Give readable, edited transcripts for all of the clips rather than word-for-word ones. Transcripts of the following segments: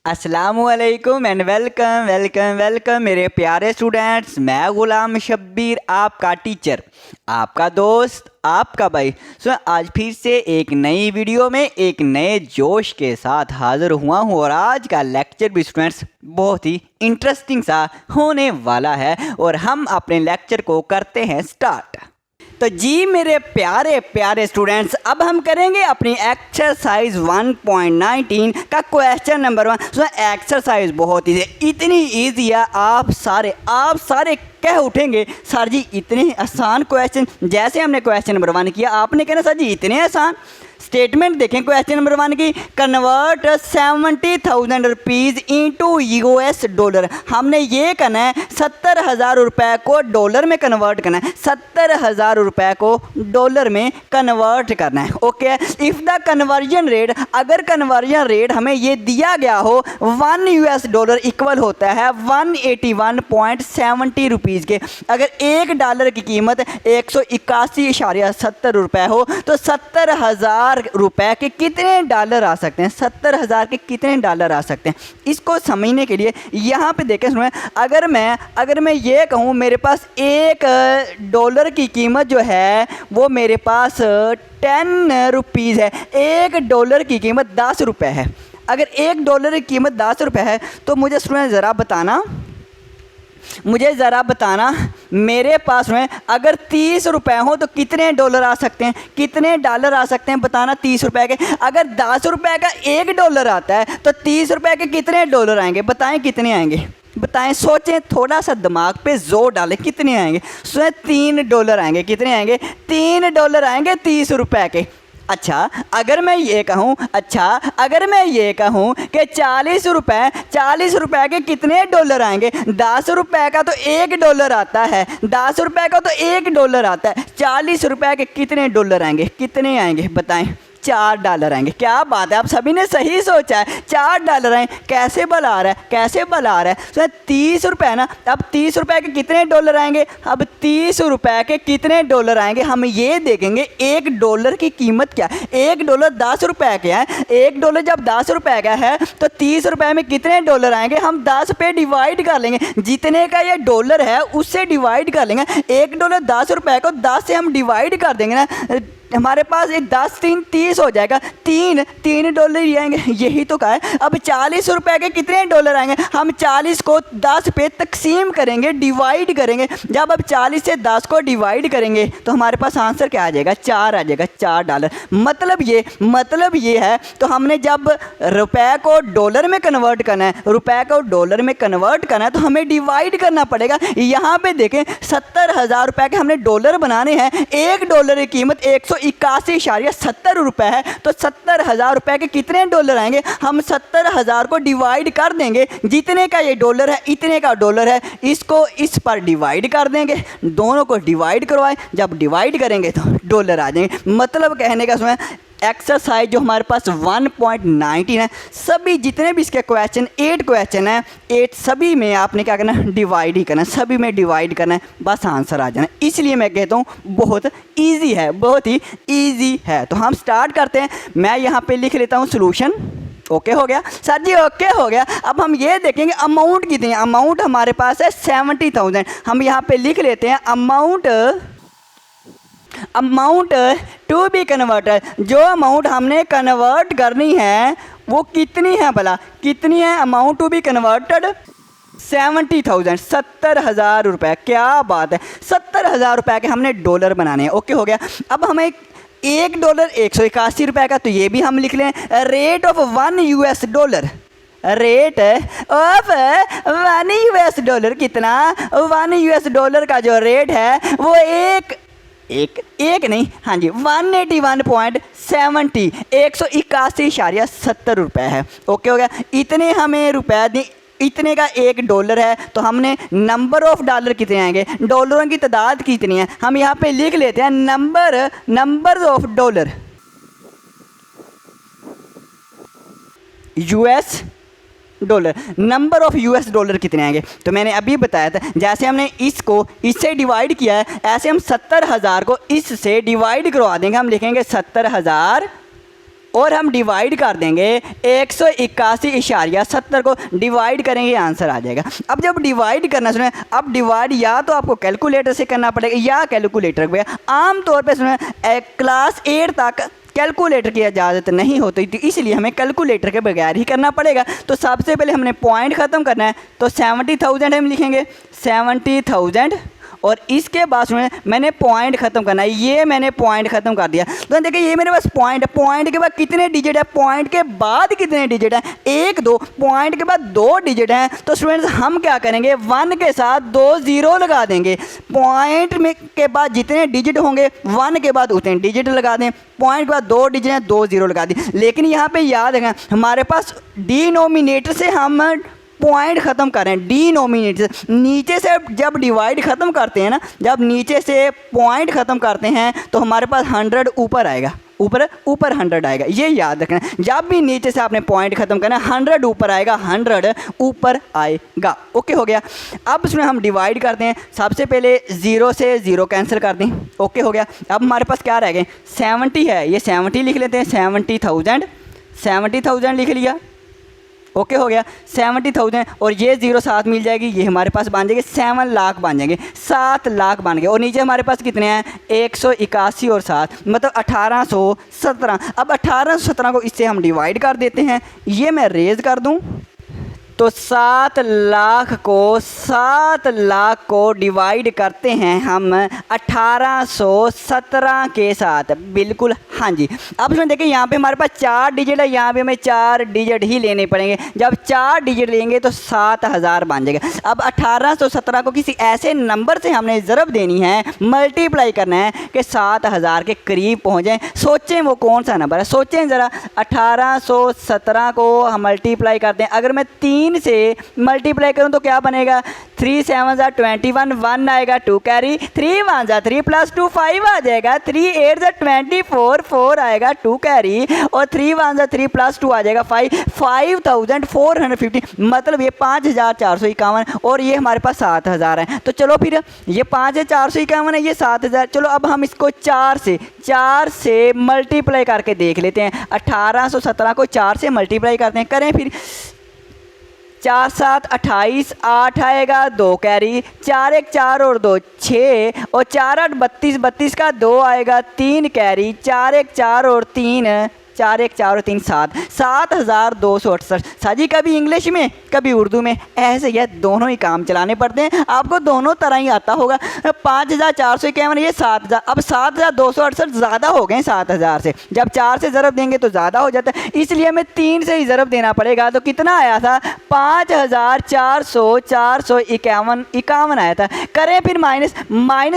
अस्सलामुअलैकुम and welcome welcome welcome मेरे प्यारे स्टूडेंट्स। मैं गुलाम शब्बीर, आपका टीचर, आपका दोस्त, आपका भाई। आज फिर से एक नई वीडियो में एक नए जोश के साथ हाज़िर हुआ हूँ और आज का लेक्चर भी स्टूडेंट्स बहुत ही इंटरेस्टिंग सा होने वाला है और हम अपने लेक्चर को करते हैं स्टार्ट। तो जी मेरे प्यारे प्यारे स्टूडेंट्स, अब हम करेंगे अपनी एक्सरसाइज 1.19 का क्वेश्चन नंबर 1। एक्सरसाइज बहुत ईजी, इतनी ईजी है आप सारे कह उठेंगे सर जी इतने आसान क्वेश्चन। जैसे हमने क्वेश्चन नंबर 1 किया आपने कहना सर जी इतने आसान। स्टेटमेंट देखें क्वेश्चन नंबर 1 की, convert 70,000 rupees into US dollar. हमने ये करना है 70,000 रुपये को डॉलर में कन्वर्ट करना है, 70,000 रुपये को डॉलर में कन्वर्ट करना है। Okay, if the conversion rate, अगर कन्वर्जन रेट हमें ये दिया गया हो 1 US डॉलर इक्वल होता है 181.70 रुपीज़ के। अगर $1 की कीमत 181.70 रुपये हो तो 70,000 रुपए के कितने डॉलर आ सकते हैं, 70,000 के कितने डॉलर आ सकते हैं। इसको समझने के लिए यहाँ पे देखें सुनो, अगर मैं ये कहूँ मेरे पास $1 की कीमत जो है वो मेरे पास 10 रुपीज़ है, $1 की कीमत 10 रुपये है। अगर $1 की कीमत 10 रुपये है तो मुझे सुनो ज़रा बताना मेरे पास में अगर 30 रुपये हो तो कितने डॉलर आ सकते हैं, कितने डॉलर आ सकते हैं बताना 30 रुपये के। अगर 10 रुपये का $1 आता है तो 30 रुपये के कितने डॉलर आएंगे, बताएं कितने आएंगे, बताएं, सोचें, थोड़ा सा दिमाग पे जोर डालें, कितने आएंगे। उसमें $3 आएंगे। कितने आएंगे, $3 आएंगे 30 रुपये के। अच्छा अगर मैं ये कहूँ कि 40 रुपये के कितने डॉलर आएंगे, 10 रुपये का तो $1 आता है, 10 रुपये का तो $1 आता है, 40 रुपये के कितने डॉलर आएंगे, कितने आएंगे बताएं, $4 आएंगे। क्या बात है, आप सभी ने सही सोचा है, $4 आए। कैसे बला रहा है, तो 30 रुपये ना, अब 30 रुपये के कितने डॉलर आएंगे, अब 30 रुपये के कितने डॉलर आएंगे हम ये देखेंगे। $1 की कीमत क्या है, $1 10 रुपये का है, $1 जब 10 रुपये का है तो 30 रुपये में कितने डॉलर आएंगे, हम 10 पे डिवाइड कर लेंगे, जितने का ये डॉलर है उससे डिवाइड कर लेंगे। $1 10 रुपये को 10 से हम डिवाइड कर देंगे ना, हमारे पास ये 10 3 30 हो जाएगा, $3 ही आएंगे, यही तो कहा है। अब 40 रुपये के कितने डॉलर आएंगे, हम 40 को 10 पे तकसीम करेंगे, डिवाइड करेंगे। जब अब 40 से 10 को डिवाइड करेंगे तो हमारे पास आंसर क्या आ जाएगा, 4 आ जाएगा, $4। मतलब ये है, तो हमने जब रुपए को डॉलर में कन्वर्ट करना है, तो हमें डिवाइड करना पड़ेगा। यहाँ पे देखें 70,000 रुपये के हमने डॉलर बनाने हैं, $1 की कीमत 181.70 रुपये है, तो 70,000 रुपये के कितने डॉलर आएंगे, हम 70,000 को डिवाइड कर देंगे, जितने का ये डॉलर है इतने का डॉलर है, इसको इस पर डिवाइड कर देंगे, दोनों को डिवाइड करवाएं, जब डिवाइड करेंगे तो डॉलर आ जाएंगे। मतलब कहने का समय एक्सरसाइज जो हमारे पास 1.19 है, सभी जितने भी इसके क्वेश्चन 8 क्वेश्चन है, 8 सभी में आपने क्या करना है, डिवाइड ही करना है, सभी में डिवाइड करना है, बस आंसर आ जाना है। इसलिए मैं कहता हूँ बहुत इजी है, बहुत ही इजी है। तो हम स्टार्ट करते हैं। मैं यहाँ पे लिख लेता हूँ सोल्यूशन। ओके हो गया सर जी, ओके हो गया। अब हम ये देखेंगे अमाउंट कितनी है। अमाउंट हमारे पास है 70,000। हम यहाँ पे लिख लेते हैं अमाउंट टू बी कन्वर्टेड। जो अमाउंट हमने कन्वर्ट करनी है वो कितनी है भला, कितनी है अमाउंट टू बी कन्वर्टेड, 70,000, 70,000 रुपये। क्या बात है, 70,000 रुपये के हमने डॉलर बनाने हैं। ओके हो गया। अब हमें $1 181 रुपये का, तो ये भी हम लिख लें। Rate of 1 US dollar, rate of 1 US dollar कितना, 1 US डॉलर का जो रेट है वो एक नहीं, हाँ जी 181.70, 181.70 रुपये है। ओके हो गया। इतने हमें रुपए दी, इतने का $1 है, तो हमने नंबर ऑफ डॉलर कितने आएंगे, डॉलरों की तादाद कितनी है, हम यहाँ पे लिख लेते हैं number of dollar, US dollar, number of US dollar कितने आएंगे। तो मैंने अभी बताया था, जैसे हमने इसको इससे डिवाइड किया है, ऐसे हम 70,000 को इससे डिवाइड करवा देंगे। हम लिखेंगे 70,000 और हम डिवाइड कर देंगे 181.70 को डिवाइड करेंगे, आंसर आ जाएगा। अब जब डिवाइड करना सुने, अब डिवाइड या तो आपको कैलकुलेटर से करना पड़ेगा या कैलकुलेटर पे। आमतौर पे सुने क्लास 8 तक कैलकुलेटर की इजाज़त नहीं होती थी, इसलिए हमें कैलकुलेटर के बगैर ही करना पड़ेगा। तो सबसे पहले हमने पॉइंट ख़त्म करना है, तो 70,000 हम लिखेंगे 70,000 और इसके बाद में मैंने पॉइंट ख़त्म करना है, ये मैंने पॉइंट ख़त्म कर दिया। तो देखिए ये मेरे पास पॉइंट है, पॉइंट के बाद कितने डिजिट है, पॉइंट के बाद कितने डिजिट हैं, 1 2, पॉइंट के बाद 2 डिजिट हैं। तो स्टूडेंट्स हम क्या करेंगे, 1 के साथ 2 0 लगा देंगे। पॉइंट में के बाद जितने डिजिट होंगे 1 के बाद उतने डिजिट लगा दें, पॉइंट के बाद 2 डिजिट हैं 2 0 लगा दें। लेकिन यहाँ पे याद रखें हमारे पास डिनोमिनेटर से हम पॉइंट ख़त्म करें, डिनोमिनेटर से नीचे से जब डिवाइड ख़त्म करते हैं ना, जब नीचे से पॉइंट ख़त्म करते हैं तो हमारे पास 100 ऊपर आएगा, ऊपर 100 आएगा, ये याद रखना। जब भी नीचे से आपने पॉइंट ख़त्म करना 100 ऊपर आएगा, 100 ऊपर आएगा। ओके हो गया। अब इसमें हम डिवाइड करते हैं, सबसे पहले 0 से 0 कैंसिल कर दें। ओके हो गया। अब हमारे पास क्या रह गए, 70 है, ये 70 लिख लेते हैं, 70,000 लिख लिया। ओके हो गया 70,000 और ये 0 साथ मिल जाएगी, ये हमारे पास बन जाएंगे 7 लाख बन जाएंगे, 7 लाख बन गए। और नीचे हमारे पास कितने हैं, 181 और 7 मतलब 1817। अब 1817 को इससे हम डिवाइड कर देते हैं, ये मैं रेज कर दूं तो 7 लाख को डिवाइड करते हैं हम 1817 के साथ, बिल्कुल हाँ जी। अब इसमें देखिए यहाँ पे हमारे पास 4 डिजिट है, यहाँ पे हमें 4 डिजिट ही लेने पड़ेंगे। जब 4 डिजिट लेंगे तो 7000 बन जाएगा। अब 1817 को किसी ऐसे नंबर से हमने ज़रब देनी है, मल्टीप्लाई करना है कि 7000 के करीब पहुँच जाएँ। सोचें वो कौन सा नंबर है, सोचें ज़रा। 1817 को हम मल्टीप्लाई करते हैं, अगर मैं 3 से मल्टीप्लाई करूं तो क्या बनेगा, 3 7 21, 1 आएगा 2 कैरी, 3 1 3 + 2 5 आ जाएगा, 3 8 24, 4 आएगा 2 कैरी और 3 1 3 + 2 आ जाएगा 5, 5450 मतलब ये 5451 और ये हमारे पास 7000 है। तो चलो फिर ये 5451 है, ये 7000। चलो अब हम इसको 4 से मल्टीप्लाई करके देख लेते हैं। 1817 को 4 से मल्टीप्लाई करते हैं, करें फिर। 4 7 28, 8 आएगा 2 कैरी, 4 1 4 और 2 6 और 4 8 32, 32 का 2 आएगा 3 कैरी, 4 1 4 और 3 4 1 4 और 3 7, 7268। साजी कभी इंग्लिश में कभी उर्दू में, ऐसे ये दोनों ही काम चलाने पड़ते हैं, आपको दोनों तरह ही आता होगा। 5451 ये 7000, अब 7268 ज़्यादा हो गए 7000 से, जब 4 से ज़रब देंगे तो ज़्यादा हो जाता है, इसलिए हमें 3 से ही ज़रब देना पड़ेगा। तो कितना आया था, 5451 आया था। करें फिर माइनस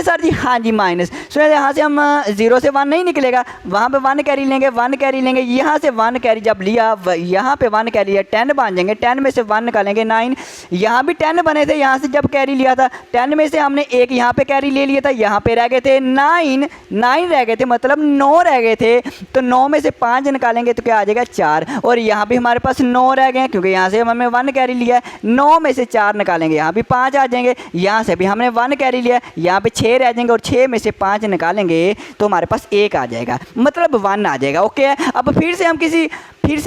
सर जी, हाँ जी माइनस। सो यहाँ से हम 0 से 1 नहीं निकलेगा, वहाँ पे 1 कैरी लेंगे, 1 कैरी लेंगे, यहाँ से 1 कैरी जब लिया, यहाँ पे 1 कैरी लिया, 10 बन जाएंगे, 10 में से 1 निकालेंगे 9, यहाँ भी 10 बने थे, यहाँ से जब कैरी लिया था 10 में से हमने एक यहाँ पे कैरी ले लिया था, यहाँ पे रह गए थे 9 रह गए थे, मतलब 9 रह गए थे। तो 9 में से 5 निकालेंगे तो क्या आ जाएगा 4, और यहाँ भी हमारे पास 9 रह गए क्योंकि यहाँ से हमने 1 कैरी लिया है। 9 में से 4 निकालेंगे, यहाँ भी 5 आ जाएंगे, यहाँ से भी हमने 1 कैरी लिया, यहाँ पे 6 रह जाएंगे और 6 में से 5 निकालेंगे तो हमारे पास 1 आ जाएगा, मतलब 1 आ जाएगा। ओके, अब फिर से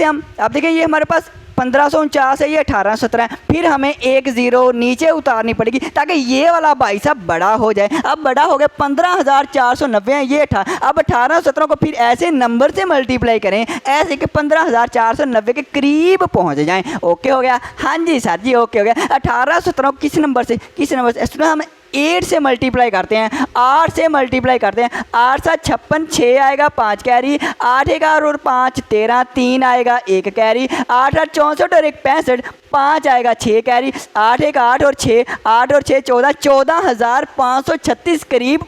हम अब देखिए ये हमारे पास 1549 है, ये 1817 है, फिर हमें 1 0 नीचे उतारनी पड़ेगी ताकि ये वाला भाई साहब बड़ा हो जाए। अब बड़ा हो गया 15,490 है, ये अब 1817 को फिर ऐसे नंबर से मल्टीप्लाई करें ऐसे कि 15,490 के करीब पहुंच जाएं। ओके हो गया, हाँ जी सर जी ओके हो गया। 1817 को किस नंबर से हम 8 से मल्टीप्लाई करते हैं, 8 से मल्टीप्लाई करते हैं, 8 7 56, 6 आएगा 5 कैरी, 8 1 और 5 13, 3 आएगा 1 कैरी, 8 8 64 और 1 65, 5 आएगा 6 कैरी, 8 1 8 और 6 14, 14,536 करीब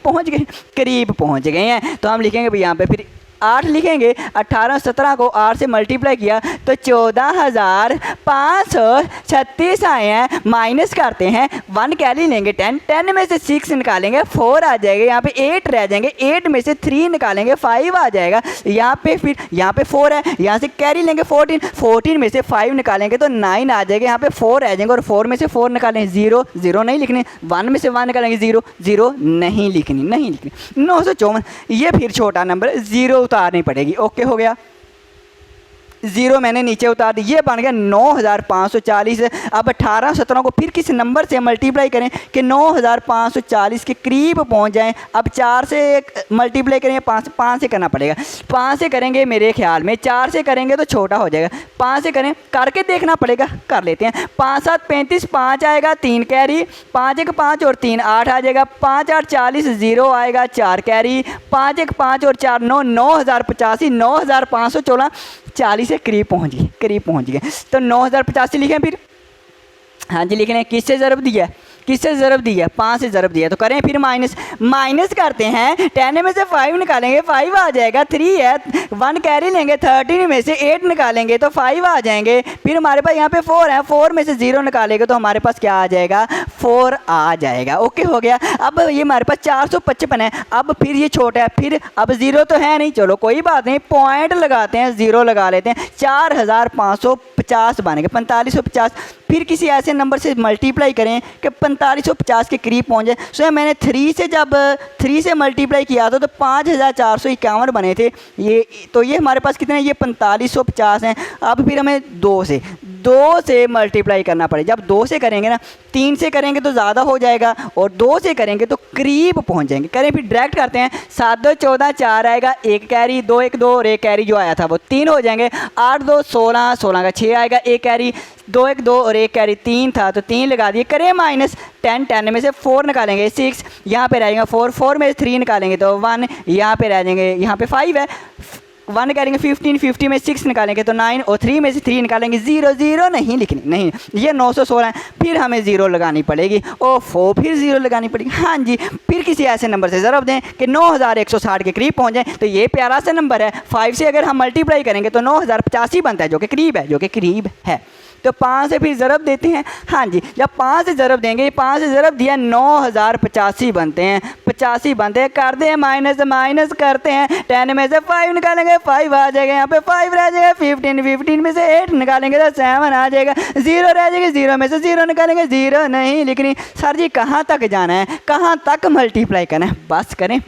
पहुंच गए हैं। तो हम लिखेंगे भाई यहाँ पे फिर 8 लिखेंगे, 1817 को 8 से मल्टीप्लाई किया तो 14,536 आए हैं। माइनस करते हैं, 1 कैरी लेंगे 10 में से 6 निकालेंगे 4 आ जाएगा, यहाँ पे 8 रह जाएंगे, 8 में से 3 निकालेंगे 5 आ जाएगा, यहाँ पे 4 है, यहाँ से कैरी लेंगे 14 में से 5 निकालेंगे तो 9 आ जाएगा, यहाँ पे 4 रह जाएंगे और 4 में से 4 निकालेंगे 0 नहीं लिखने, 1 में से 1 निकालेंगे 0 नहीं लिखनी। 954, ये फिर छोटा नंबर 0 उतारनी पड़ेगी। ओके हो गया। ज़ीरो मैंने नीचे उतार दी, ये बन गया 9540। अब 18 17 को फिर किस नंबर से मल्टीप्लाई करें कि 9540 के करीब पहुंच जाएं। अब 4 से मल्टीप्लाई करेंगे, 5 से करना पड़ेगा। 5 से करेंगे मेरे ख्याल में, 4 से करेंगे तो छोटा हो जाएगा, 5 से करें, करके देखना पड़ेगा, कर लेते हैं। 5 7 35, 5 आएगा 3 कैरी, 5 1 5 और 3 8 आ जाएगा, 5 8 40 0 आएगा 4 कैरी, 5 1 5 और 4 9, 9085, 9516, 40 से करीब पहुँच गए। तो 9085 लिखें फिर, हाँ जी लिख लें। किससे ज़रब दिया है, किससे ज़रब दिया है, 5 से ज़रब दिया। तो करें फिर माइनस करते हैं। 10 में से 5 निकालेंगे, 5 आ जाएगा। 3 है, 1 कैरी लेंगे, 13 में से 8 निकालेंगे तो 5 आ जाएंगे। फिर हमारे पास यहाँ पे 4 है, 4 में से 0 निकालेंगे तो हमारे पास क्या आ जाएगा, 4 आ जाएगा। ओके हो गया। अब ये हमारे पास 455 है। अब फिर ये छोटा है, फिर अब 0 तो है नहीं, चलो कोई बात नहीं, पॉइंट लगाते हैं, 0 लगा लेते हैं। 4550 बन गए, 4550। फिर किसी ऐसे नंबर से मल्टीप्लाई करें कि 4550 के करीब पहुँच जाए। सो मैंने 3 से जब 3 से मल्टीप्लाई किया था तो 5451 बने थे। ये तो ये हमारे पास कितने हैं, ये 4550 हैं। अब फिर हमें 2 से मल्टीप्लाई करना पड़ेगा। जब 2 से करेंगे ना, 3 से करेंगे तो ज़्यादा हो जाएगा और 2 से करेंगे तो करीब पहुंच जाएंगे। करें फिर डायरेक्ट करते हैं। 7 2 14, 4 आएगा, 1 कैरी, 2 1 2 और 1 कैरी जो आया था वो 3 हो जाएंगे। 8 2 16, 16 का 6 आएगा, 1 कैरी, 2 1 2 और 1 कैरी 3 था तो 3 लगा दिए। करें माइनस 10, 10 में से 4 निकालेंगे 6, यहाँ पे रहेगा 4, 4 में से 3 निकालेंगे तो 1, यहाँ पे रह जाएंगे, यहाँ पे 5 है, 1 निकालेंगे 15, 50 में 6 निकालेंगे तो 9 और 3 में से 3 निकालेंगे 0, 0 नहीं लिखनी, नहीं ये 916 है। फिर हमें 0 लगानी पड़ेगी, ओफो फिर 0 लगानी पड़ेगी। हाँ जी, फिर किसी ऐसे नंबर से ज़रब दें कि 9160 के करीब पहुँच जाए। तो ये प्यारा सा नंबर है। 5 से अगर हम मल्टीप्लाई करेंगे तो 9085 बनता है, जो कि करीब है। तो 5 से फिर ज़रब देते हैं। हाँ जी, जब 5 से ज़रब देंगे, 5 से ज़रब दिया 9085 बनते हैं, 85 बनते हैं। करते हैं माइनस करते हैं। 10 में से 5 निकालेंगे, 5 आ जाएगा, यहाँ पे 5 रह जाएगा। 15 में से 8 निकालेंगे तो 7 आ जाएगा। 0 रह जाएगा, 0 में से 0 निकालेंगे, 0 नहीं लिखनी। सर जी कहाँ तक जाना है, कहाँ तक मल्टीप्लाई करना है, बस करें।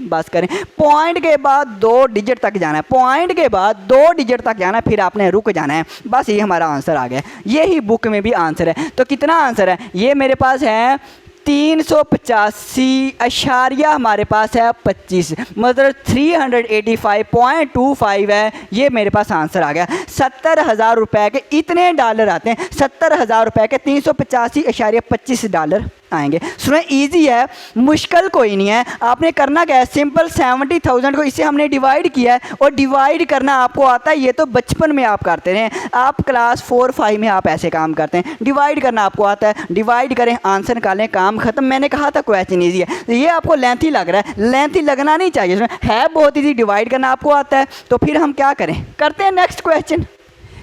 पॉइंट के बाद 2 डिजिट तक जाना है, पॉइंट के बाद 2 डिजिट तक जाना है, फिर आपने रुक जाना है। बस ये हमारा आंसर आ गया। यही बुक में भी आंसर है। तो कितना आंसर है, ये मेरे पास है 385 अशारिया हमारे पास है 25, मतलब 385.25 है। ये मेरे पास आंसर आ गया। 70,000 रुपये के इतने डॉलर आते हैं, 70,000 रुपये के 385.25 डॉलर आएंगे। सुनो इजी है, मुश्किल कोई नहीं है। आपने करना क्या है, सिंपल 70,000 को इससे हमने डिवाइड किया है और डिवाइड करना आपको आता है। ये तो बचपन में आप करते रहे, आप क्लास 4 5 में आप ऐसे काम करते हैं। डिवाइड करना आपको आता है, डिवाइड करें, आंसर निकालें, काम खत्म। मैंने कहा था क्वेश्चन ईजी है। ये आपको लेंथी लग रहा है, लेंथी लगना नहीं चाहिए, है बहुत ईजी। डिवाइड करना आपको आता है तो फिर हम क्या करें, करते हैं नेक्स्ट क्वेश्चन।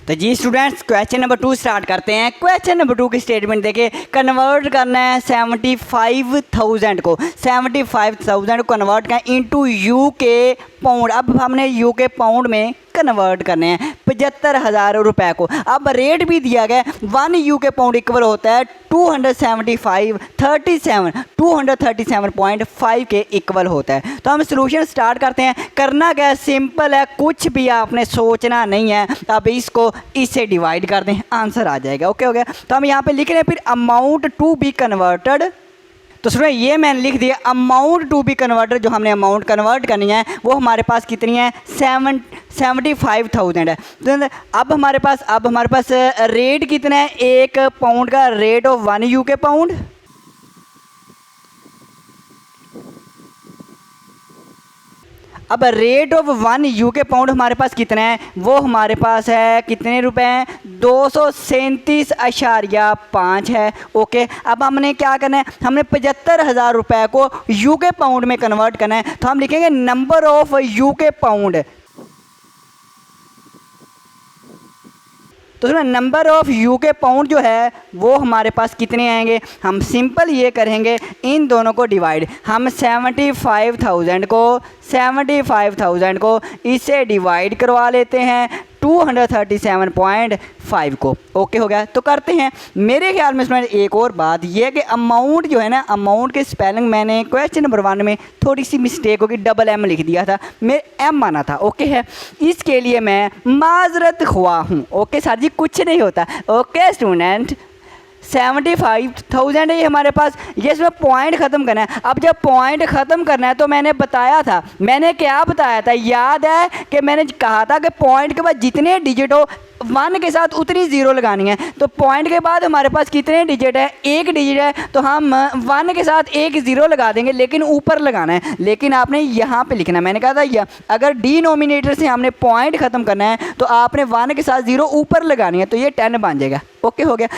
तो जी स्टूडेंट्स, क्वेश्चन नंबर 2 स्टार्ट करते हैं। क्वेश्चन नंबर 2 की स्टेटमेंट देखिए, कन्वर्ट करना है 75,000 को, 75,000 को कन्वर्ट करना इनटू यूके पाउंड। अब हमने यूके पाउंड में कन्वर्ट करने हैं 75,000 रुपये को। अब रेट भी दिया गया, 1 यूके पाउंड इक्वल होता है 237.5 के इक्वल होता है। तो हम सॉल्यूशन स्टार्ट करते हैं। करना क्या है, सिंपल है, कुछ भी आपने सोचना नहीं है। अब इसको इससे डिवाइड कर दें, आंसर आ जाएगा। ओके हो गया। तो हम यहाँ पे लिख रहे हैं फिर अमाउंट टू बी कन्वर्टेड। तो सुनिए, ये मैंने लिख दिया अमाउंट टू बी कन्वर्टेड। जो हमने अमाउंट कन्वर्ट करनी है वो हमारे पास कितनी है, 75,000 है। तो अब हमारे पास रेट कितना है, 1 पाउंड का रेट ऑफ 1 यूके पाउंड। अब रेट ऑफ 1 यूके पाउंड हमारे पास कितना है, वो हमारे पास है कितने रुपए हैं, 237.5 है। ओके, अब हमने क्या करना है, हमने 75,000 रुपये को यूके पाउंड में कन्वर्ट करना है। तो हम लिखेंगे नंबर ऑफ यूके पाउंड। तो सुनो, नंबर ऑफ यूके पाउंड जो है वो हमारे पास कितने आएंगे, हम सिंपल ये करेंगे, इन दोनों को डिवाइड। हम 75,000 को इससे डिवाइड करवा लेते हैं 237.5 को। ओके हो गया। तो करते हैं। मेरे ख्याल में इसमें एक और बात यह है कि अमाउंट जो है ना, अमाउंट के स्पेलिंग मैंने क्वेश्चन नंबर 1 में थोड़ी सी मिस्टेक होगी, डबल एम लिख दिया था, मैं एम माना था। ओके है, इसके लिए मैं माजरत ख्वा हूँ। ओके सर जी, कुछ नहीं होता। ओके स्टूडेंट, 75,000 है ये हमारे पास। ये इसमें पॉइंट ख़त्म करना है। अब जब पॉइंट ख़त्म करना है तो मैंने बताया था, मैंने क्या बताया था, याद है कि मैंने कहा था कि पॉइंट के बाद जितने डिजिट हो 1 के साथ उतनी ज़ीरो लगानी है। तो पॉइंट के बाद हमारे पास कितने डिजिट है, 1 डिजिट है, तो हम 1 के साथ 1 ज़ीरो लगा देंगे, लेकिन ऊपर लगाना है। लेकिन आपने यहाँ पे लिखना है, मैंने कहा था यह अगर डिनोमिनेटर से हमने पॉइंट ख़त्म करना है तो आपने 1 के साथ ज़ीरो ऊपर लगानी है, तो ये 10 बन जाएगा। ओके हो गया।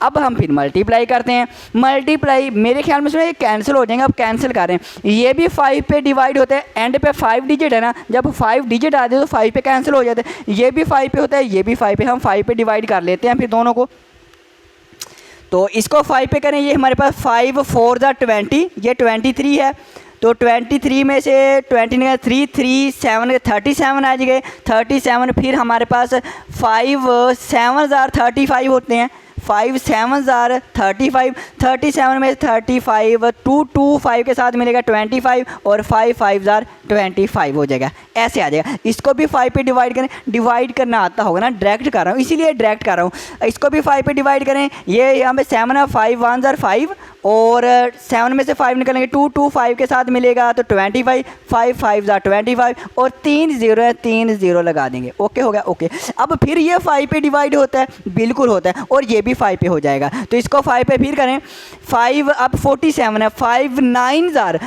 अब हम फिर मल्टीप्लाई करते हैं। मल्टीप्लाई मेरे ख्याल में इसमें कैंसिल हो जाएंगे। अब कैंसिल कर रहे हैं, ये भी 5 पे डिवाइड होता है, एंड पे 5 डिजिट है ना, जब 5 डिजिट आते हैं तो 5 पे कैंसिल हो जाते हैं। ये भी 5 पे होता है, ये भी 5 पे, हम 5 पे डिवाइड कर लेते हैं फिर दोनों को। तो इसको 5 पे करें, ये हमारे पास 5 4 ज़ा 20, ये 23 है। तो 23 में से 20 निकाल 3 3 7 37 आ जाएंगे। 37 फिर हमारे पास 5 7 ज़ार 35 होते हैं। 5 7 ज़ार 35, 37 में 35 2 2 5 के साथ मिलेगा 25 और 5 5 ज़ार 25 हो जाएगा। ऐसे आ जाएगा। इसको भी 5 पे डिवाइड करें, डिवाइड करना आता होगा ना, डायरेक्ट कर रहा हूँ इसीलिए डायरेक्ट कर रहा हूँ। इसको भी 5 पे डिवाइड करें, ये यहाँ पे 7 है, 5 1 ज़ार 5 और 7 में से 5 निकलेंगे 2 2 5 के साथ मिलेगा तो 25, 5 5 ज़ार 25 और 3 ज़ीरो है, 3 ज़ीरो लगा देंगे। ओके हो गया। ओके, अब फिर ये 5 पे डिवाइड होता है, बिल्कुल होता है, और ये भी 5 पे हो जाएगा। तो इसको 5 पे फिर करें, 5 अब 47 है, 5 9 ज़ार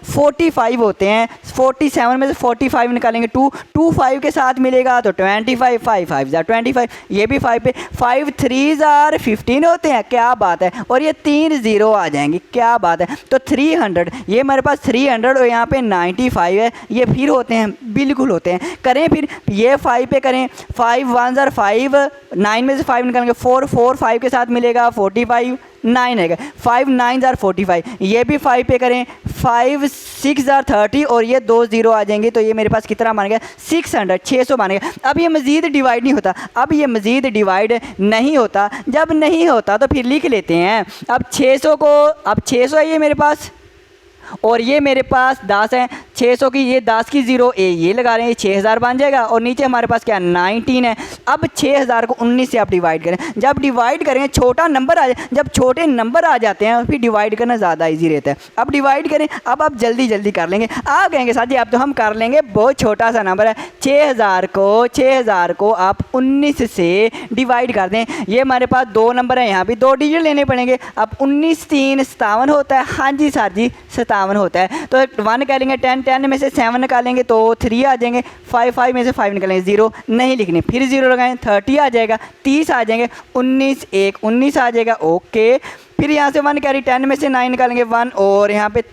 45 होते हैं। 47 में से 45 निकालेंगे 2 2 5 के साथ मिलेगा तो 25, 5 5 ज़ार 25, ये भी 5 पे। 5 3 ज़ार 15 होते हैं, क्या बात है, और ये 3 ज़ीरो आ जाएंगे, क्या बात है। तो 300, ये हमारे पास 300 और यहाँ पे 95 है, ये फिर होते हैं, बिल्कुल होते हैं। करें फिर ये 5 पे करें, 5 1 ज़ार 5, 9 में से 5 निकालेंगे 4 4 5 के साथ मिलेगा 45, 9 है, 5 9 ज़ार 45, ये भी 5 पे करें, 5 6 ज़ार 30 और ये 2 ज़ीरो आ जाएंगे। तो ये मेरे पास कितना बन गया, 600 बन गया। अब ये मज़ीद डिवाइड नहीं होता, अब ये मज़ीद डिवाइड नहीं होता। जब नहीं होता तो फिर लिख लेते हैं। अब 600 को, अब 600 है ये मेरे पास और ये मेरे पास 10 है। 600 की ये 10 की ज़ीरो ये लगा रहे हैं, ये 6000 बन जाएगा और नीचे हमारे पास क्या 19 है। अब 6000 को 19 से आप डिवाइड करें, जब डिवाइड करेंगे छोटा नंबर आ जाए, जब छोटे नंबर आ जाते हैं फिर डिवाइड करना ज़्यादा इजी रहता है। अब डिवाइड करें, अब आप जल्दी जल्दी कर लेंगे। आप कहेंगे साथ ही अब तो हम कर लेंगे, बहुत छोटा सा नंबर है। 6000 को आप 19 से डिवाइड कर दें। ये हमारे पास 2 नंबर है, यहाँ भी 2 डिजिट लेने पड़ेंगे। अब 19 3 57 होता है, हाँ जी सर जी 57 होता है। तो 1 निकालेंगे 10 10 में से 7 निकालेंगे तो 3 आ जाएंगे। 5 5 में से 5 निकालेंगे 0 नहीं लिखने, फिर 0 लगाएं 30 आ जाएगा, 30 आ जाएंगे, 19 1 19 आ जाएगा। ओके, फिर यहाँ से 1 कैरी, 10 में से 9 निकालेंगे 1 और यहाँ पे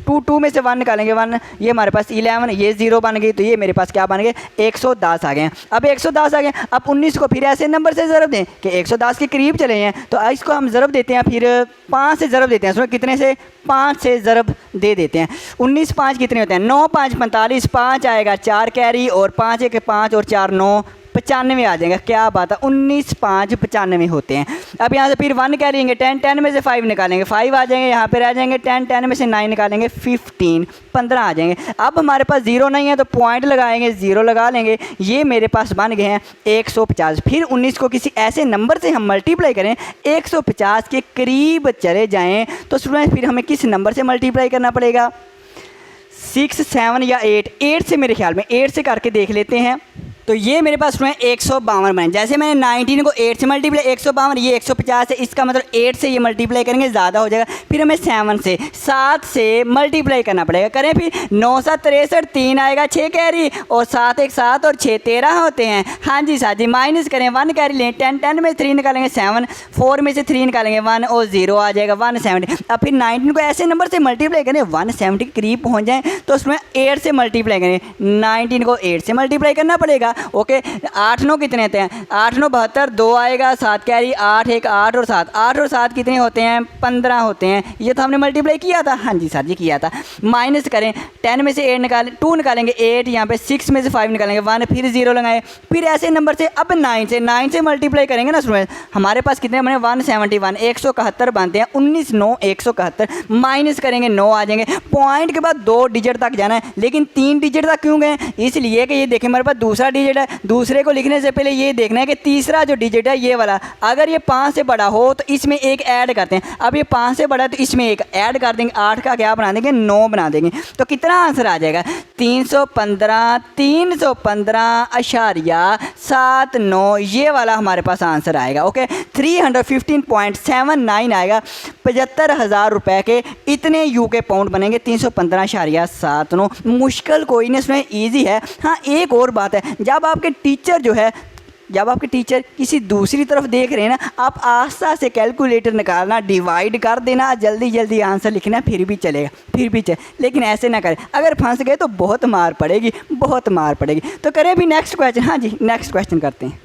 2 में से 1 निकालेंगे 1, ये हमारे पास 11, ये 0 बन गई। तो ये मेरे पास क्या बन गए 110 आ गए। अब 110 आ गए। अब 19 को फिर ऐसे नंबर से ज़रब दें कि 110 के करीब चले हैं, तो इसको हम ज़रब देते हैं, फिर 5 से ज़रब देते हैं। उसमें कितने से 5 से ज़रब दे देते हैं। 19 5 कितने होते हैं 9 5 45, 5 आएगा 4 कैरी और 5 1 5 और 4 9 95 आ जाएगा। क्या बात है, 19 5 95 होते हैं। अब यहाँ से फिर 1 करेंगे 10 10 में से 5 निकालेंगे 5 आ जाएंगे, यहाँ पे रह जाएंगे 10 10 में से 9 निकालेंगे 15 आ जाएंगे। अब हमारे पास 0 नहीं है तो पॉइंट लगाएंगे, 0 लगा लेंगे। ये मेरे पास बन गए हैं 150। फिर 19 को किसी ऐसे नंबर से हम मल्टीप्लाई करें 150 के करीब चले जाएँ तो स्टूडेंट फिर हमें किस नंबर से मल्टीप्लाई करना पड़ेगा, 6 7 या 8 से, मेरे ख्याल में 8 से करके देख लेते हैं। तो ये मेरे पास में 152 बने। जैसे मैंने 19 को 8 से मल्टीप्लाई, 152 ये 150 है, इसका मतलब 8 से ये मल्टीप्लाई करेंगे ज़्यादा हो जाएगा। फिर हमें 7 से मल्टीप्लाई करना पड़ेगा। करें फिर 9 7 63, 3 आएगा 6 कैरी और 7 1 7 और 6 13 होते हैं। हाँ जी साथ जी, माइनस करें 1 कैरी लें, 10 10 में 3 निकालेंगे 7, 4 में से 3 निकालेंगे 1 और 0 आ जाएगा 170। अब फिर 19 को ऐसे नंबर से मल्टीप्लाई करें 170 के करीब पहुँच जाएँ तो उसमें 8 से मल्टीप्लाई करें। 19 को 8 से मल्टीप्लाई करना पड़ेगा आएगा। ओके, 8 9 कितने होते हैं, 8 9 72, 2 आएगा, 7 कैरी, 8 1 8 और 7, 8 और 7 कितने होते हैं, 15 होते हैं। ये तो हमने मल्टीप्लाई किया था, हाँ जी सर जी किया था। माइनस करें, 10 में से 8 निकालें, 2 निकालेंगे 8, यहाँ पे 6 में से 5 निकालेंगे 1, फिर 0 लगाए, फिर ऐसे नंबर से अब 9 से मल्टीप्लाई करेंगे ना स्टूडेंट, हमारे पास कितने बने 171, 171 बनते हैं, 19 9 171, माइनस करेंगे 9 आ जाएंगे। पॉइंट के बाद 2 डिजिट तक जाना है, लेकिन 3 डिजिट तक क्यों गए, इसलिए कि ये देखें हमारे पास दूसरा डिजिट है, दूसरे को लिखने से पहले ये देखना है कि तीसरा जो डिजिट है ये वाला अगर ये 5 से बड़ा हो तो इसमें एक ऐड करते हैं। अब ये 5 से बड़ा है तो इसमें एक ऐड कर देंगे, 8 का क्या बना देंगे 9 बना देंगे। तो कितना आंसर आ जाएगा 315.79 ये वाला हमारे पास आंसर आएगा। ओके, 315.79 आएगा। 75,000 रुपए के इतने यूके पाउंड बनेंगे 315.79। मुश्किल कोई नहीं, इसमें ईजी है। हाँ एक और बात है, जब आपके टीचर जो है, जब आपके टीचर किसी दूसरी तरफ देख रहे हैं ना, आप आस्था से कैलकुलेटर निकालना, डिवाइड कर देना, जल्दी जल्दी आंसर लिखना, फिर भी चलेगा, फिर भी चले, लेकिन ऐसे ना करें, अगर फंस गए तो बहुत मार पड़ेगी, बहुत मार पड़ेगी। तो करें भी नेक्स्ट क्वेश्चन। हाँ जी नेक्स्ट क्वेश्चन करते हैं।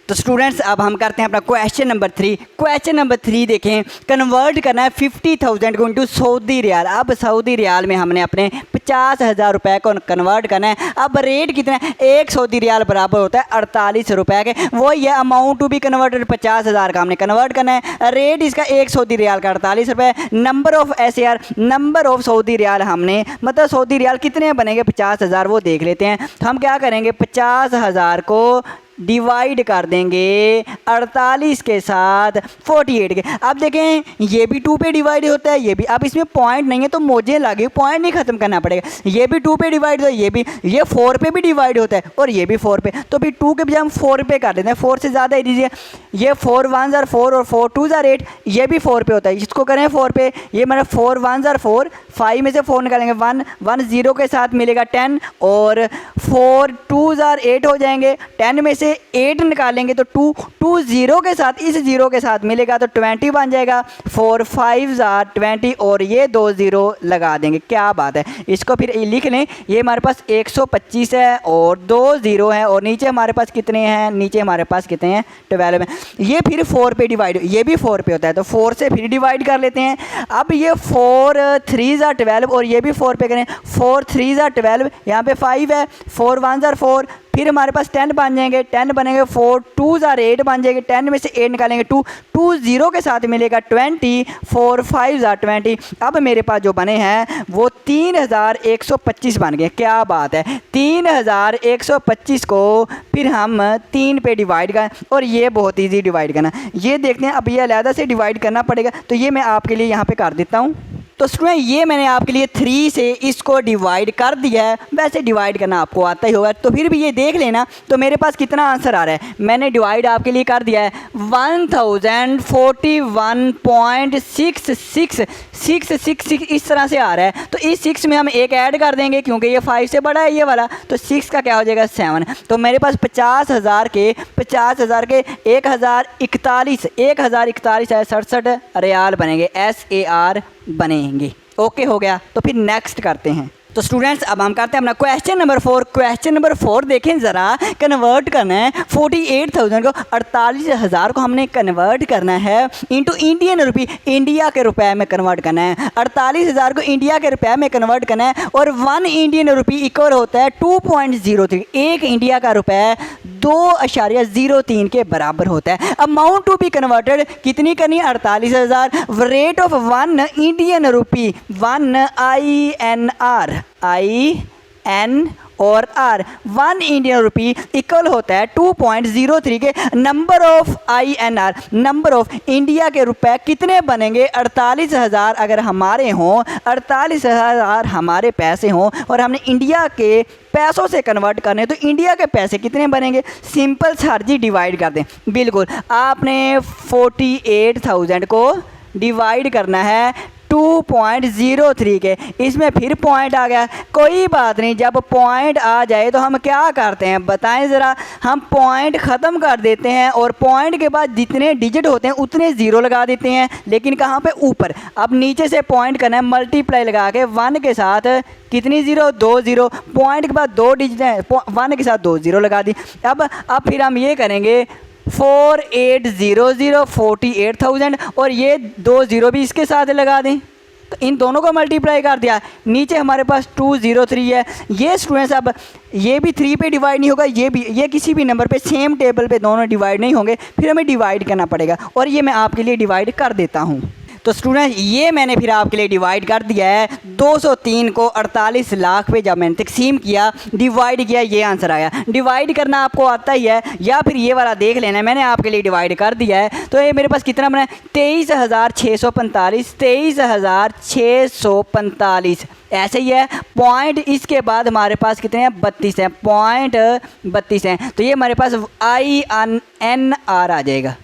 तो स्टूडेंट्स अब हम करते हैं अपना क्वेश्चन नंबर 3। क्वेश्चन नंबर 3 देखें, कन्वर्ट करना है 50,000 को इंटू सऊदी रियाल। अब सऊदी रियाल में हमने अपने 50,000 रुपये को कन्वर्ट करना है। अब रेट कितना है, 1 सऊदी रियाल बराबर होता है 48 रुपये के। वही है अमाउंट टू बी कन्वर्टेड, 50,000 का हमने कन्वर्ट करना है। रेट इसका 1 सऊदी रियाल का 48 रुपये। Number of SAR, number of Saudi riyal हमने, मतलब सऊदी रियाल कितने बनेंगे 50,000 वो देख लेते हैं। तो हम क्या करेंगे, 50,000 को डिवाइड कर देंगे 48 के साथ 48 के। अब देखें ये भी 2 पे डिवाइड होता है, ये भी। अब इसमें पॉइंट नहीं है तो मुझे लगे पॉइंट नहीं ख़त्म करना पड़ेगा, ये भी 2 पे डिवाइड होता है, ये भी, ये 4 पे भी डिवाइड होता है और ये भी 4 पे। तो फिर 2 के बजाय हम 4 पे कर देते हैं, 4 से ज़्यादा ही दीजिए। ये 4 1 ज़ार 4 और 4 2 ज़ार 8, ये भी 4 पे होता है, इसको करें 4 पे। ये मेरा 4 1 ज़ार 4, 5 में से 4 निकालेंगे 1 1 0 के साथ मिलेगा 10 और 4 2 ज़ार 8 हो जाएंगे। 10 में से 8 निकालेंगे तो 2 2 0 के साथ, इस 0 के साथ मिलेगा तो 20 बन जाएगा। 4 5 ज़ार 20 और ये 2 0 लगा देंगे। क्या बात है, इसको फिर लिख लें। ये हमारे पास 125 है और 2 0 हैं और नीचे हमारे पास कितने हैं, नीचे हमारे पास कितने हैं 12 हैं। ये फिर 4 पे डिवाइड, ये भी 4 पे होता है तो 4 से फिर डिवाइड कर लेते हैं। अब ये 4 3 ज़ार 12 और ये भी 4 पे करें, 4 3 ज़ार 12, यहाँ पे 5 है, 4 1 ज़ार 4, फिर हमारे पास 10 बन जाएंगे, 10 बनेंगे, 4 2 ज़ार 8 बन जाएंगे, 10 में से 8 निकालेंगे 2 2 0 के साथ मिलेगा 20, 4 5 ज़ार 20। अब मेरे पास जो बने हैं वो 3,125 बन गए। क्या बात है, 3,125 को फिर हम 3 पे डिवाइड करें और ये बहुत ईजी डिवाइड करना। ये देखते हैं, अब ये अलहदा से डिवाइड करना पड़ेगा तो ये मैं आपके लिए यहाँ पे कर देता हूँ। तो स्टूडेंट ये मैंने आपके लिए 3 से इसको डिवाइड कर दिया है। वैसे डिवाइड करना आपको आता ही होगा तो फिर भी ये देख लेना। तो मेरे पास कितना आंसर आ रहा है, मैंने डिवाइड आपके लिए कर दिया है 1041.666 इस तरह से आ रहा है। तो इस 6 में हम एक ऐड कर देंगे क्योंकि ये 5 से बड़ा है ये वाला, तो 6 का क्या हो जाएगा 7। तो मेरे पास 50,000 के 1041 है 67 रियाल बनेंगे, SAR बनेंगे। ओके हो गया। तो फिर नेक्स्ट करते हैं। तो स्टूडेंट्स अब हम करते हैं अपना क्वेश्चन नंबर 4। क्वेश्चन नंबर 4 देखें ज़रा, कन्वर्ट करना है 48,000 को, 48,000 को हमने कन्वर्ट करना है इंटू इंडियन रुपी, इंडिया के रुपए में कन्वर्ट करना है। 48,000 को इंडिया के रुपए में कन्वर्ट करना है और 1 इंडियन रुपी इक्वल होता है 2.03। एक इंडिया का रुपए 2.03 के बराबर होता है। अमाउंट टू बी कन्वर्टेड कितनी करनी है 48,000। Rate of 1 Indian rupee, 1 INR और R 1 इंडियन रुपी इक्वल होता है 2.03 के। Number of INR, number of India के रुपए कितने बनेंगे 48,000 अगर हमारे हों, 48,000 हमारे पैसे हों और हमने इंडिया के पैसों से कन्वर्ट करने, तो इंडिया के पैसे कितने बनेंगे। सिंपल सर जी डिवाइड कर दें। बिल्कुल, आपने 48,000 को डिवाइड करना है 2.03 के, इसमें फिर पॉइंट आ गया। कोई बात नहीं, जब पॉइंट आ जाए तो हम क्या करते हैं बताएं ज़रा। हम पॉइंट ख़त्म कर देते हैं और पॉइंट के बाद जितने डिजिट होते हैं उतने ज़ीरो लगा देते हैं, लेकिन कहाँ पे? ऊपर। अब नीचे से पॉइंट करना है, मल्टीप्लाई लगा के 1 के साथ कितनी ज़ीरो? 2 ज़ीरो। पॉइंट के बाद 2 डिजिट हैं, 1 के साथ 2 ज़ीरो लगा दी। अब फिर हम ये करेंगे 4800 48,000 और ये 2 ज़ीरो भी इसके साथ लगा दें, तो इन दोनों को मल्टीप्लाई कर दिया। नीचे हमारे पास 203 है। ये स्टूडेंट्स अब ये भी 3 पे डिवाइड नहीं होगा, ये किसी भी नंबर पे सेम टेबल पे दोनों डिवाइड नहीं होंगे, फिर हमें डिवाइड करना पड़ेगा, और ये मैं आपके लिए डिवाइड कर देता हूँ। तो स्टूडेंट ये मैंने फिर आपके लिए डिवाइड कर दिया है। 203 को 48 लाख पे जब मैंने तकसीम किया, डिवाइड किया, ये आंसर आया। डिवाइड करना आपको आता ही है, या फिर ये वाला देख लेना, मैंने आपके लिए डिवाइड कर दिया है। तो ये मेरे पास कितना बना है? 23,645, 23,645 ऐसे ही है। पॉइंट इसके बाद हमारे पास कितने हैं? 32 हैं, पॉइंट 32 हैं। तो ये हमारे पास INR आ जाएगा।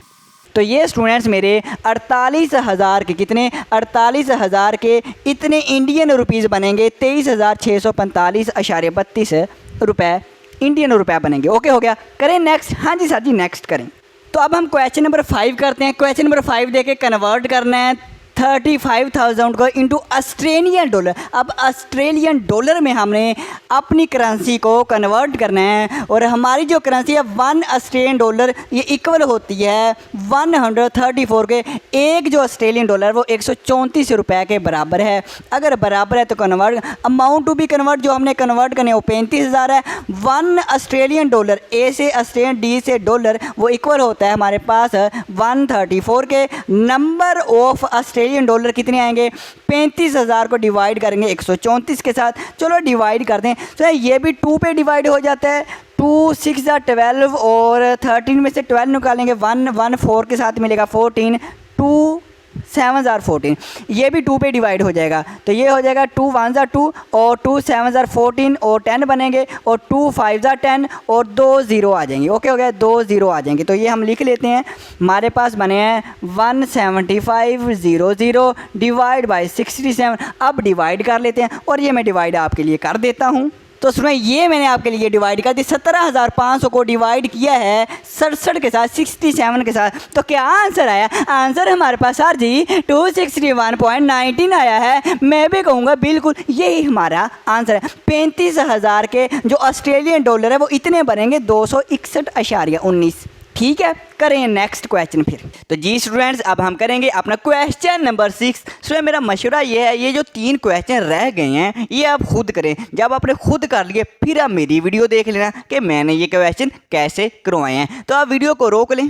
तो ये स्टूडेंट्स मेरे 48,000 के कितने? 48,000 के इतने इंडियन रुपीज़ बनेंगे, 23,645.32 रुपये इंडियन रुपये बनेंगे। ओके हो गया? करें नेक्स्ट? हाँ जी सर जी नेक्स्ट करें। तो अब हम क्वेश्चन नंबर 5 करते हैं। क्वेश्चन नंबर 5 देके कन्वर्ट करना है 35,000 को इंटू ऑस्ट्रेलियन डॉलर। अब ऑस्ट्रेलियन डॉलर में हमने अपनी करेंसी को कन्वर्ट करना है, और हमारी जो करेंसी है 1 ऑस्ट्रेलियन डॉलर ये इक्वल होती है 134 के। एक जो ऑस्ट्रेलियन डॉलर वो 134 रुपये के बराबर है। अगर बराबर है तो convert, amount to be convert जो हमने कन्वर्ट करने वो 35,000 है। 1 ऑस्ट्रेलियन डॉलर, ए से ऑस्ट्रेलियन, डी से डॉलर, वो इक्वल होता है हमारे पास 134 के। नंबर ऑफ ऑस्ट्रेलियन डॉलर कितने आएंगे? 35,000 को डिवाइड करेंगे 134 के साथ। चलो डिवाइड कर दें। तो ये भी 2 पे डिवाइड हो जाता है। 2 6 12 और 13 में से 12 निकालेंगे, 1 4 के साथ मिलेगा 14, 2 7 14, ये भी 2 पे डिवाइड हो जाएगा। तो ये हो जाएगा 2 1 2 और 2 7 14 और 10 बनेंगे, और 2 5 10 और 2 ज़ीरो आ जाएंगे। ओके हो गया? 2 ज़ीरो आ जाएंगे। तो ये हम लिख लेते हैं, हमारे पास बने हैं 175,000 डिवाइड बाई 67। अब डिवाइड कर लेते हैं, और ये मैं डिवाइड आपके लिए कर देता हूँ। तो सुनो, ये मैंने आपके लिए डिवाइड कर दी। 17,500 को डिवाइड किया है 67 के साथ, 67 के साथ। तो क्या आंसर आया? आंसर हमारे पास सर जी 261.19 आया है। मैं भी कहूँगा बिल्कुल यही हमारा आंसर है। 35,000 के जो ऑस्ट्रेलियन डॉलर है वो इतने बनेंगे 261.19। ठीक है? करें नेक्स्ट क्वेश्चन फिर। तो जी स्टूडेंट्स अब हम करेंगे अपना क्वेश्चन नंबर 6। स्टूडेंट मेरा मशवरा ये है, ये जो 3 क्वेश्चन रह गए हैं ये आप खुद करें। जब आपने खुद कर लिए फिर आप मेरी वीडियो देख लेना कि मैंने ये क्वेश्चन कैसे करवाए हैं। तो आप वीडियो को रोक लें।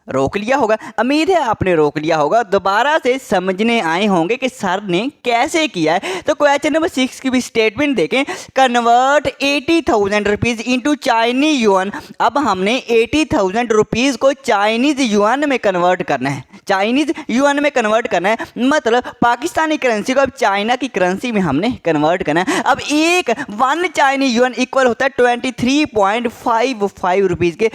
रोक लिया होगा, उम्मीद है आपने रोक लिया होगा। दोबारा से समझने आए होंगे कि सर ने कैसे किया है। तो क्वेश्चन नंबर 6 की भी स्टेटमेंट देखें। Convert 80,000 rupees into Chinese yuan. अब हमने 80,000 रुपीज़ को चाइनीज युआन में कन्वर्ट करना है। चाइनीज युआन में कन्वर्ट करना है मतलब पाकिस्तानी करेंसी को अब चाइना की करेंसी में हमने कन्वर्ट करना है। अब 1 चाइनीज युआन इक्वल होता है 23.55 रुपीज़ के।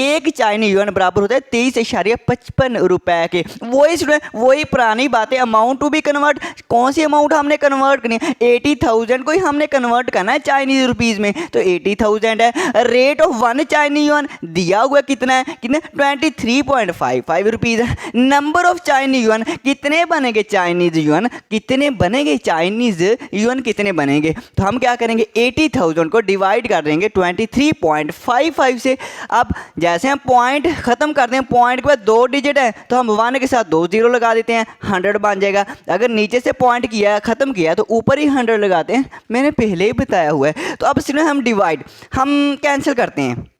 एक चाइनीज युआन बराबर होता है 23.55 रुपए के। वही पुरानी बातें, अमाउंट टू भी कन्वर्ट। कौन सी अमाउंट हमने कन्वर्ट करनी है? 80,000 को ही हमने कन्वर्ट करना है चाइनीज रुपीज़ में। तो 80,000 है। रेट ऑफ 1 चाइनीज युआन दिया हुआ कितना है? 23.55 रुपीज़ है। नंबर ऑफ चाइनीज युआन कितने बनेंगे? चाइनीज युआन कितने बनेंगे? चाइनीज युआन कितने बनेंगे? तो हम क्या करेंगे? 80,000 को डिवाइड कर देंगे 23.55 से। अब जैसे हम पॉइंट ख़त्म कर दें, पॉइंट के बाद 2 डिजिट है तो हम 1 के साथ 2 ज़ीरो लगा देते हैं, 100 बन जाएगा। अगर नीचे से पॉइंट किया ख़त्म किया तो ऊपर ही 100 लगाते हैं, मैंने पहले ही बताया हुआ है। तो अब सिर्फ हम डिवाइड कैंसिल करते हैं।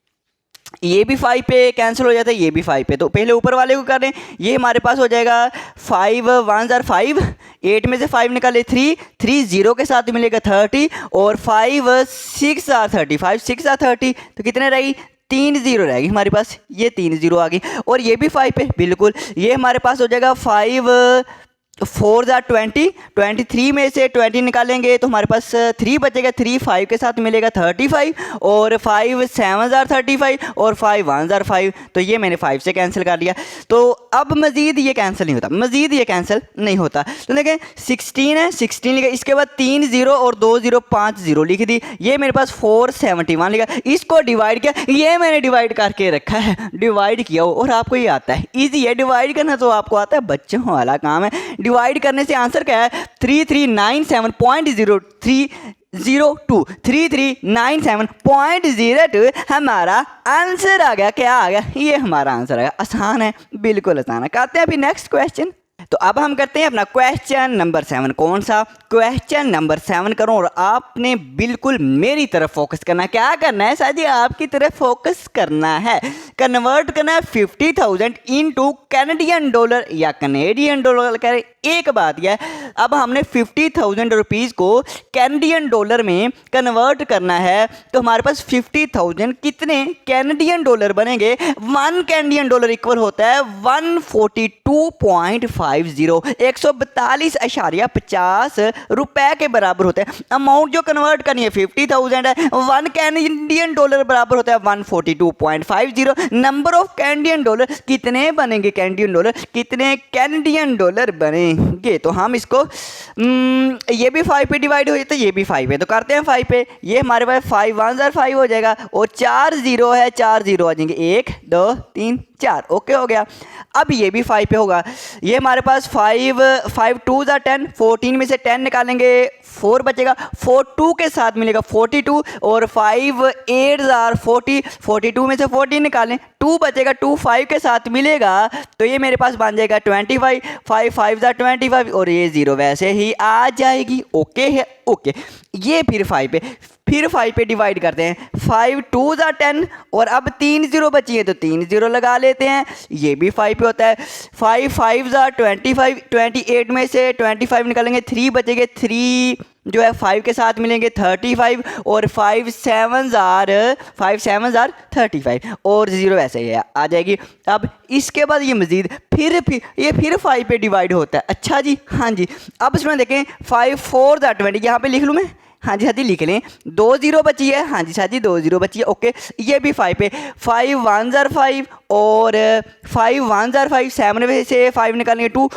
ये भी 5 पे कैंसिल हो जाता है, ये भी 5 पे। तो पहले ऊपर वाले को कर दें। ये हमारे पास हो जाएगा 5 1 5, 8 में से 5 निकाले 3 0 के साथ मिलेगा 30 और 5 6 30, 5 6 30 तो कितने रहेगी? 3 ज़ीरो रहेगी हमारे पास। ये 3 ज़ीरो आ गई। और ये भी 5 पे बिल्कुल। ये हमारे पास हो जाएगा 5 4 ज़ार 20, 23 में से 20 निकालेंगे तो हमारे पास 3 बचेगा, 3 5 के साथ मिलेगा 35, और 5 7 ज़ार 35, और 5 1 ज़ार 5, तो ये मैंने 5 से कैंसिल कर दिया। तो अब मज़ीद ये कैंसिल नहीं होता, मज़ीद ये कैंसिल नहीं होता। तो देखें 16 है, 16 लिखा, इसके बाद 3 0 और 2 0 5 0 लिख दी, ये मेरे पास 471 लिखा। इसको डिवाइड किया, ये मैंने डिवाइड करके रखा है, डिवाइड किया हो, और आपको ये आता है, ईजी है डिवाइड करना, तो आपको आता है, बच्चों वाला काम है। डिवाइड करने से आंसर क्या है 3397.0302, 3397.02 हमारा आंसर आ गया। क्या आ गया? ये हमारा आंसर आ गया। आसान है, बिल्कुल आसान है। करते हैं अभी नेक्स्ट क्वेश्चन। तो अब हम करते हैं अपना क्वेश्चन नंबर 7। कौन सा? क्वेश्चन नंबर 7 करो, और आपने बिल्कुल मेरी तरफ फोकस करना। क्या करना है साजी? आपकी तरफ फोकस करना है। कन्वर्ट करना है 50,000 इनटू कैनेडियन डॉलर या कनेडियन डॉलर। कह रहे एक बात यह है, अब हमने 50,000 रुपीज़ को कैनेडियन डॉलर में कन्वर्ट करना है, तो हमारे पास 50,000 कितने कैनेडियन डॉलर बनेंगे? 1 कैनेडियन डॉलर इक्वल होता है 142.50, 142.50 रुपए के बराबर होता है। अमाउंट जो कन्वर्ट करनी है 50,000 है, 1 कैनेडियन डॉलर बराबर होता है 142.50। नंबर ऑफ कैनेडियन डॉलर कितने बनेंगे? कैनेडियन डॉलर कितने कैनेडियन डॉलर बनेंगे? तो हम इसको ये भी 5 पे डिवाइड हो जाता है, ये भी 5 पे, तो करते हैं 5 पे। ये हमारे पास 5 1 ज़ार 5 हो जाएगा, और 4 0 है, 4 0 आ जाएंगे, 1 2 3 4, ओके हो गया। अब ये भी 5 पे होगा। ये हमारे पास 5 2 ज़ार 10, 14 में से 10 निकालेंगे 4 बचेगा, 4 2 के साथ मिलेगा 42, और 5 8 ज़ार 40, 42 में से 40 निकालें 2 बचेगा, 2 5 के साथ मिलेगा, तो ये मेरे पास बन जाएगा 25, 5 5 ज़ार 25, और ये 0 वैसे ही आ जाएगी। ओके है, ओके। ये फिर 5 पे डिवाइड करते हैं। 5 2 ज़ार 10, और अब 3 0 बची है, तो 3 0 लगा लेते हैं, ये भी 5 पे होता है। 5 5 ज़ार 25, 28 में से 25 निकालेंगे, 3 बचेंगे, 3 जो है 5 के साथ मिलेंगे 35, और 5 7 ज़ार 35, और 0 ऐसे ही आ जाएगी। अब इसके बाद ये मज़ीद फिर 5 पे डिवाइड होता है। अच्छा जी, हाँ जी। अब इसमें देखें 5 4 ज़ार 20, यहाँ पे लिख लूँ मैं? हाँ जी साथी लिख लें। 2 0 बची है, हाँ जी साथी 2 0 बची है, ओके। ये भी 5 पे। 5 1 ज़ार 5, और 5 1 ज़ार 5, 7 में से 5 निकालेंगे 2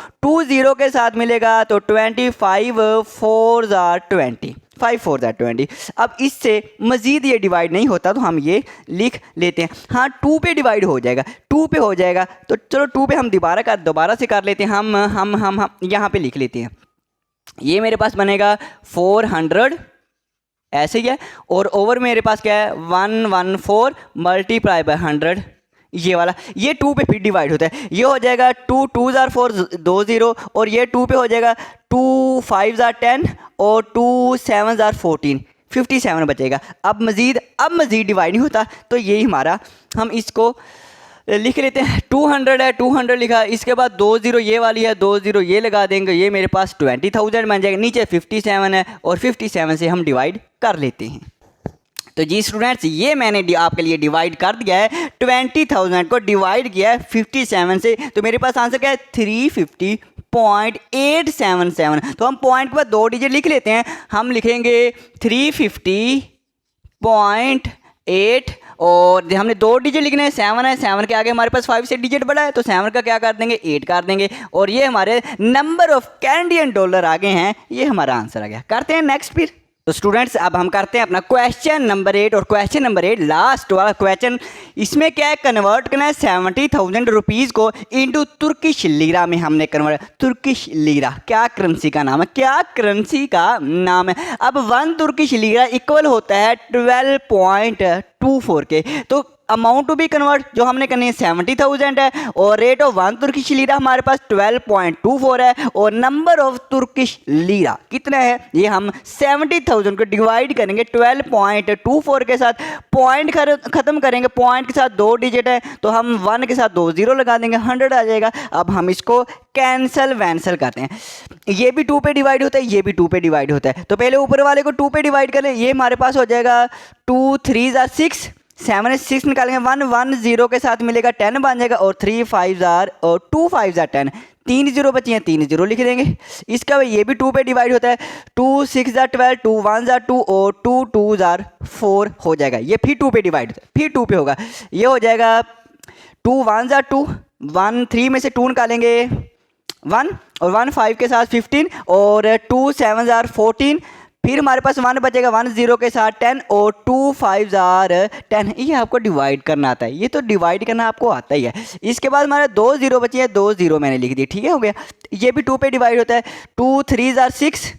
0 के साथ मिलेगा, तो 25 4 ज़ार 20, 5 4 ज़ार 20। अब इससे मज़ीद ये डिवाइड नहीं होता, तो हम ये लिख लेते हैं। हाँ 2 पे डिवाइड हो जाएगा, 2 पे हो जाएगा, तो चलो 2 पे हम दोबारा से कर लेते हैं। हम यहाँ पे लिख लेते हैं। ये मेरे पास बनेगा 400, ऐसे ही है, और ओवर मेरे पास क्या है 114 मल्टीप्लाई बाय 100, ये वाला। ये 2 पे फिर डिवाइड होता है, ये हो जाएगा 2 2 ज़ार 4 2 0, और ये 2 पे हो जाएगा 2 5 ज़ार 10, और 2 7 ज़ार 14, 57 बचेगा। अब मज़ीद डिवाइड नहीं होता, तो यही हमारा, हम इसको लिख लेते हैं। 200 है, 200 लिखा, इसके बाद 2 0 ये वाली है, 2 0 ये लगा देंगे, ये मेरे पास 20,000 बन जाएगा। नीचे 57 है, और 57 से हम डिवाइड कर लेते हैं। तो जी स्टूडेंट्स, ये मैंने आपके लिए डिवाइड कर दिया है, 20,000 को डिवाइड किया है 57 से, तो मेरे पास आंसर क्या है 350.877। तो हम पॉइंट के बाद 2 डिजिट लिख लेते हैं। हम लिखेंगे 350.8, और हमने 2 डिजिट लिखने हैं, 7 है, 7 के आगे हमारे पास 5 से डिजिट बड़ा है, तो 7 का क्या कर देंगे 8 कर देंगे, और ये हमारे नंबर ऑफ कैनेडियन डॉलर आगे हैं। ये हमारा आंसर आ गया। करते हैं नेक्स्ट फिर। तो स्टूडेंट्स, अब हम करते हैं अपना क्वेश्चन नंबर 8, और क्वेश्चन नंबर 8 लास्ट वाला क्वेश्चन। इसमें क्या है, कन्वर्ट करना है 70,000 रुपीज़ को इनटू तुर्किश लीरा में हमने कन्वर्ट। तुर्किश लीरा क्या करेंसी का नाम है? क्या करेंसी का नाम है? अब 1 तुर्किश लीरा इक्वल होता है 12.24 के। तो अमाउंट टू बी कन्वर्ट जो हमने करनी है 70,000 है, और रेट ऑफ 1 तुर्किश लीरा हमारे पास 12.24 है, और नंबर ऑफ तुर्किश लीरा कितना है? ये हम 70,000 को डिवाइड करेंगे 12.24 के साथ, पॉइंट ख़त्म करेंगे, पॉइंट के साथ 2 डिजिट है, तो हम 1 के साथ 2 0 लगा देंगे, 100 आ जाएगा। अब हम इसको कैंसिल करते हैं। ये भी 2 पे डिवाइड होता है, ये भी 2 पे डिवाइड होता है, तो पहले ऊपर वाले को 2 पे डिवाइड करें। ये हमारे पास हो जाएगा 2 3 ज़ार 6, 7 है 6 निकालेंगे, 1 1 0 के साथ मिलेगा 10 बन जाएगा, और 3 5 ज़ार और 2 5 ज़ार 10, 3 जीरो बची हैं, 3 जीरो लिख देंगे। इसका ये भी 2 पे डिवाइड होता है। 2 6 जार 12, 2 1 जार 2 और 2 2 जार 4 हो जाएगा। ये फिर 2 पे डिवाइड होता है, फिर 2 पे होगा। ये हो जाएगा 2 1 जार 2, 1 3 में से 2 निकालेंगे 1 और 1 5 के साथ 15 और 2 7 जार 14, फिर हमारे पास 1 बचेगा 1 0 के साथ 10 और 2 5 जार 10। ये आपको डिवाइड करना आता है, ये तो डिवाइड करना आपको आता ही है। इसके बाद हमारे 2 जीरो बची है, 2 जीरो मैंने लिख दी, ठीक है, हो गया। ये भी 2 पे डिवाइड होता है। 2 3 जार 6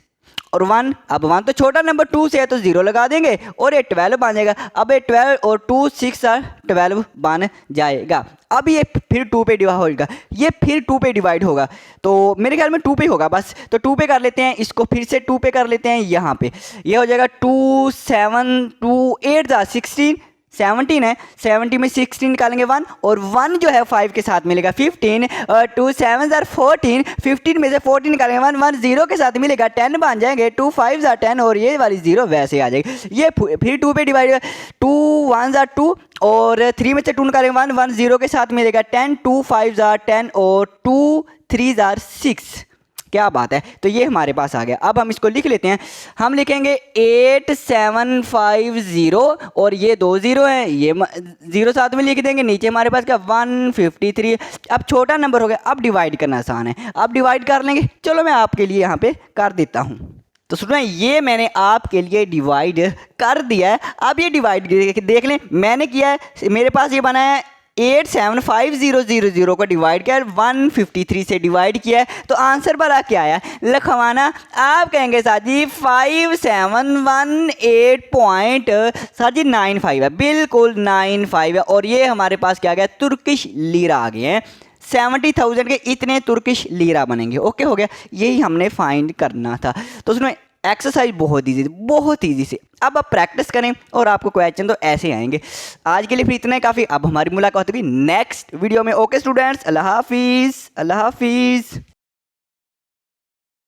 और 1, अब 1 तो छोटा नंबर 2 से है तो 0 लगा देंगे और ये 12 बन जाएगा। अब ये 12 और 2 6 जार 12 बन जाएगा। अब ये फिर 2 पे डिवाइड होगा, ये फिर 2 पे डिवाइड होगा, तो मेरे ख्याल में 2 पे होगा बस। तो 2 पे कर लेते हैं, इसको फिर से 2 पे कर लेते हैं यहाँ पे। ये हो जाएगा 2 7 2 8 जार 16, 17 है, 70 में 16 निकालेंगे 1 और 1 जो है 5 के साथ मिलेगा 15 और 2 7 जार 14, 15 में से 14 निकालेंगे 1 1 0 के साथ मिलेगा 10 बन जाएंगे। 2 5 जार 10 और ये वाली 0 वैसे आ जाएगी। ये फिर 2 पे डिवाइड होगा। 2 1 जार 2 और 3 में से 2 निकालेंगे 1 1 0 के साथ मिलेगा 10, 2 5 जार 10 और 2 3 जार 6। क्या बात है, तो ये हमारे पास आ गया। अब हम इसको लिख लेते हैं। हम लिखेंगे 8750 और ये 2 जीरो हैं, ये 0 साथ में लिख देंगे। नीचे हमारे पास क्या 153। अब छोटा नंबर हो गया, अब डिवाइड करना आसान है, अब डिवाइड कर लेंगे। चलो मैं आपके लिए यहाँ पे कर देता हूँ। तो सुनो, ये मैंने आपके लिए डिवाइड कर दिया है। अब ये डिवाइड देख लें, मैंने किया है, मेरे पास ये बना है 875000 को डिवाइड किया, 153 से डिवाइड किया है, तो आंसर बड़ा क्या आया लिखवाना। आप कहेंगे सर जी 5718.95 है, बिल्कुल 95 है। और ये हमारे पास क्या गया, तुर्किश लीरा आ गए हैं। 70,000 के इतने तुर्किश लीरा बनेंगे। ओके, हो गया, यही हमने फाइंड करना था। तो उसमें एक्सरसाइज बहुत ईजी से। अब आप प्रैक्टिस करें और आपको क्वेश्चन तो ऐसे आएंगे। आज के लिए फिर इतना ही काफ़ी। अब हमारी मुलाकात होगी नेक्स्ट वीडियो में। ओके स्टूडेंट्स, अल्लाह हाफिज़।